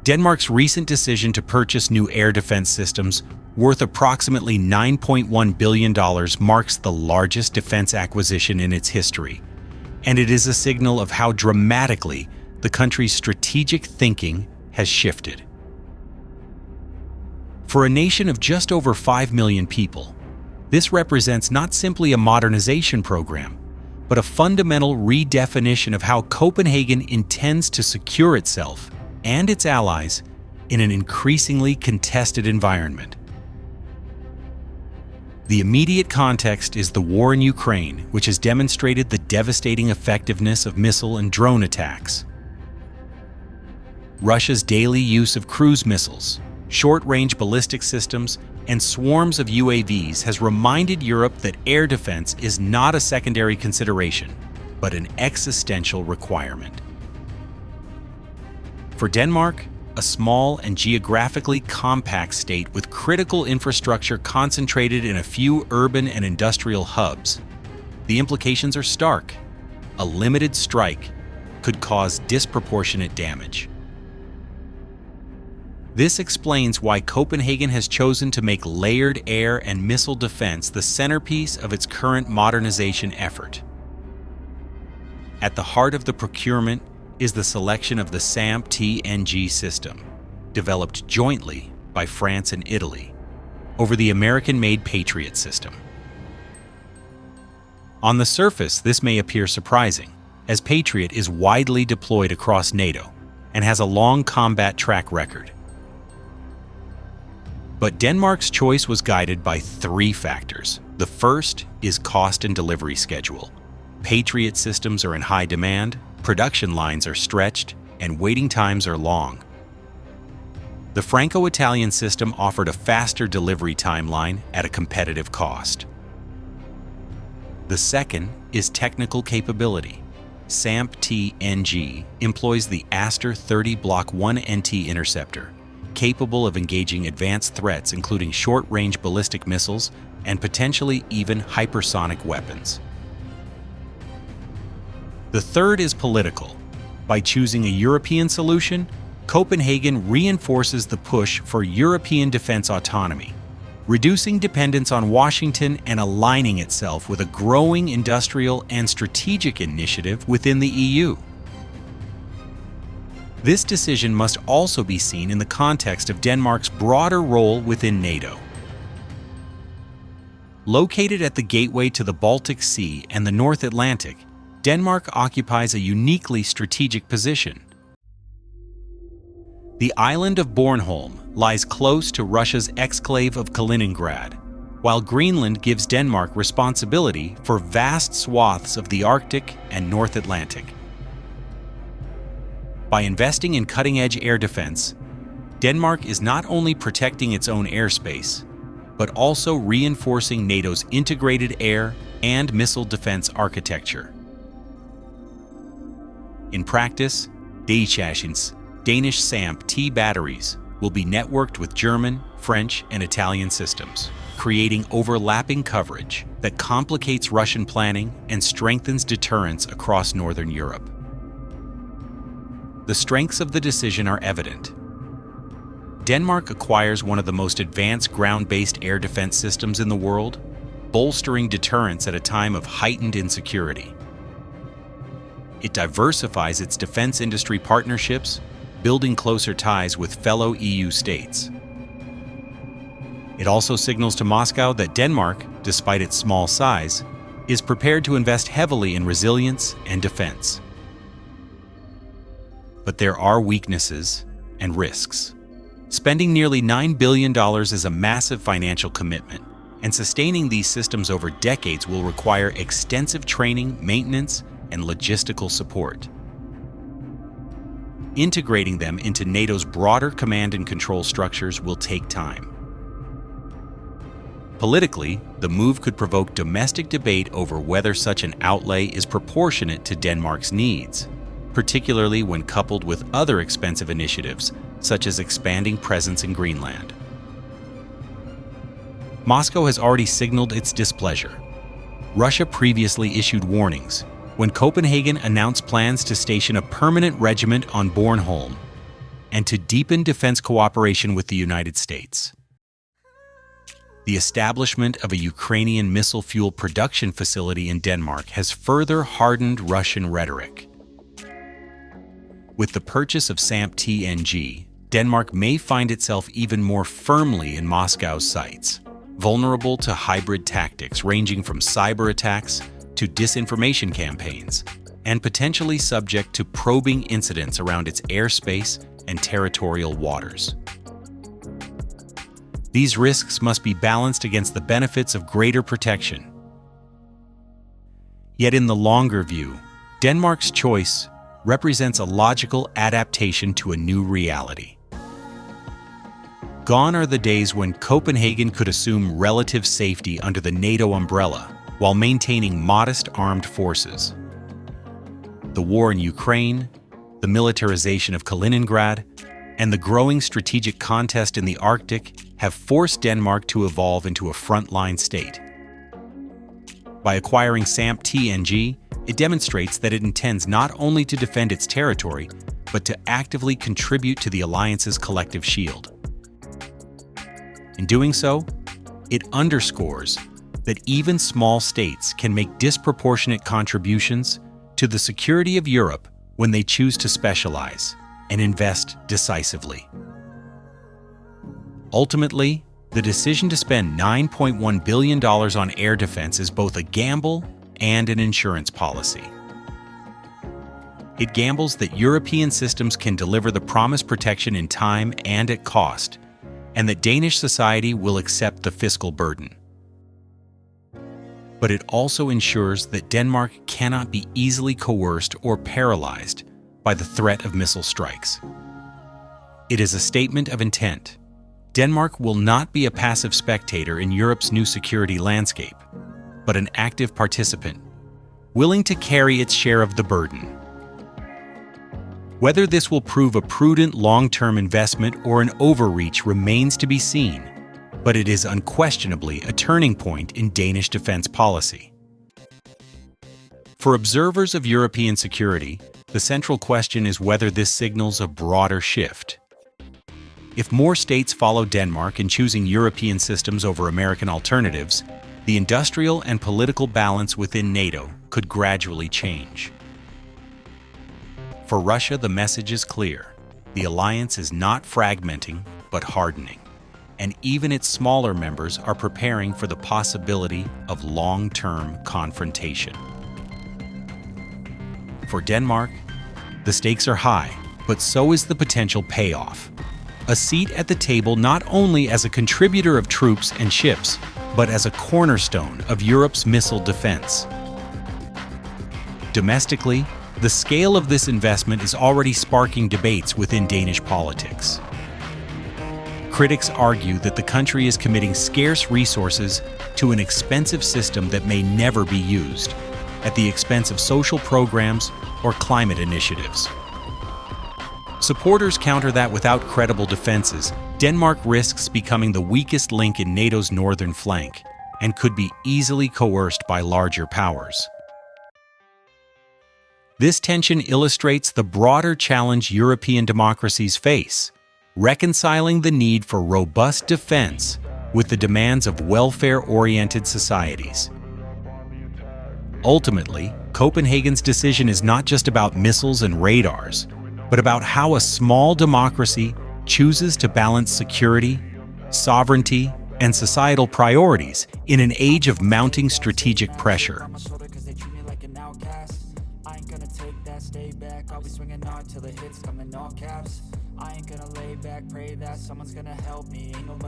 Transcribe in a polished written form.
Denmark's recent decision to purchase new air defense systems worth approximately $9.1 billion marks the largest defense acquisition in its history, and it is a signal of how dramatically the country's strategic thinking has shifted. For a nation of just over 5 million people, this represents not simply a modernization program, but a fundamental redefinition of how Copenhagen intends to secure itself and its allies in an increasingly contested environment. The immediate context is the war in Ukraine, which has demonstrated the devastating effectiveness of missile and drone attacks. Russia's daily use of cruise missiles, short-range ballistic systems, and swarms of UAVs has reminded Europe that air defense is not a secondary consideration, but an existential requirement. For Denmark, a small and geographically compact state with critical infrastructure concentrated in a few urban and industrial hubs, the implications are stark. A limited strike could cause disproportionate damage. This explains why Copenhagen has chosen to make layered air and missile defense the centerpiece of its current modernization effort. At the heart of the procurement is the selection of the SAMP TNG system, developed jointly by France and Italy, over the American-made Patriot system. On the surface, this may appear surprising, as Patriot is widely deployed across NATO and has a long combat track record. But Denmark's choice was guided by 3 factors. The first is cost and delivery schedule. Patriot systems are in high demand, production lines are stretched, and waiting times are long. The Franco-Italian system offered a faster delivery timeline at a competitive cost. The second is technical capability. SAMP TNG employs the Aster 30 Block 1 NT interceptor, capable of engaging advanced threats including short-range ballistic missiles and potentially even hypersonic weapons. The third is political. By choosing a European solution, Copenhagen reinforces the push for European defense autonomy, reducing dependence on Washington and aligning itself with a growing industrial and strategic initiative within the EU. This decision must also be seen in the context of Denmark's broader role within NATO. Located at the gateway to the Baltic Sea and the North Atlantic, Denmark occupies a uniquely strategic position. The island of Bornholm lies close to Russia's exclave of Kaliningrad, while Greenland gives Denmark responsibility for vast swaths of the Arctic and North Atlantic. By investing in cutting-edge air defense, Denmark is not only protecting its own airspace, but also reinforcing NATO's integrated air and missile defense architecture. In practice, decisive Danish SAMP T batteries will be networked with German, French, and Italian systems, creating overlapping coverage that complicates Russian planning and strengthens deterrence across Northern Europe. The strengths of the decision are evident. Denmark acquires one of the most advanced ground-based air defense systems in the world, bolstering deterrence at a time of heightened insecurity. It diversifies its defense industry partnerships, building closer ties with fellow EU states. It also signals to Moscow that Denmark, despite its small size, is prepared to invest heavily in resilience and defense. But there are weaknesses and risks. Spending nearly $9 billion is a massive financial commitment, and sustaining these systems over decades will require extensive training, maintenance, and logistical support. Integrating them into NATO's broader command and control structures will take time. Politically, the move could provoke domestic debate over whether such an outlay is proportionate to Denmark's needs, particularly when coupled with other expensive initiatives, such as expanding presence in Greenland. Moscow has already signaled its displeasure. Russia previously issued warnings when Copenhagen announced plans to station a permanent regiment on Bornholm. and to deepen defense cooperation with the United States. The establishment of a Ukrainian missile fuel production facility in Denmark has further hardened Russian rhetoric. With the purchase of SAMP TNG, Denmark may find itself even more firmly in Moscow's sights, vulnerable to hybrid tactics ranging from cyber attacks to disinformation campaigns, and potentially subject to probing incidents around its airspace and territorial waters. These risks must be balanced against the benefits of greater protection. Yet in the longer view, Denmark's choice represents a logical adaptation to a new reality. Gone are the days when Copenhagen could assume relative safety under the NATO umbrella while maintaining modest armed forces. The war in Ukraine, the militarization of Kaliningrad, and the growing strategic contest in the Arctic have forced Denmark to evolve into a frontline state. By acquiring SAMP TNG, it demonstrates that it intends not only to defend its territory, but to actively contribute to the alliance's collective shield. In doing so, it underscores that even small states can make disproportionate contributions to the security of Europe when they choose to specialize and invest decisively. Ultimately, the decision to spend $9.1 billion on air defense is both a gamble and an insurance policy. It gambles that European systems can deliver the promised protection in time and at cost, and that Danish society will accept the fiscal burden. But it also ensures that Denmark cannot be easily coerced or paralyzed by the threat of missile strikes. It is a statement of intent. Denmark will not be a passive spectator in Europe's new security landscape, but an active participant, willing to carry its share of the burden. Whether this will prove a prudent long-term investment or an overreach remains to be seen, but it is unquestionably a turning point in Danish defense policy. For observers of European security, the central question is whether this signals a broader shift. If more states follow Denmark in choosing European systems over American alternatives, the industrial and political balance within NATO could gradually change. For Russia, the message is clear. The alliance is not fragmenting, but hardening, and even its smaller members are preparing for the possibility of long-term confrontation. For Denmark, the stakes are high, but so is the potential payoff. A seat at the table not only as a contributor of troops and ships, but as a cornerstone of Europe's missile defense. Domestically, the scale of this investment is already sparking debates within Danish politics. Critics argue that the country is committing scarce resources to an expensive system that may never be used, at the expense of social programs or climate initiatives. Supporters counter that without credible defenses, Denmark risks becoming the weakest link in NATO's northern flank and could be easily coerced by larger powers. This tension illustrates the broader challenge European democracies face, reconciling the need for robust defense with the demands of welfare-oriented societies. Ultimately, Copenhagen's decision is not just about missiles and radars, but about how a small democracy chooses to balance security, sovereignty, and societal priorities in an age of mounting strategic pressure. Stay back, I'll be swinging hard till the hits come in all caps. I ain't gonna lay back, pray that someone's gonna help me. Ain't nobody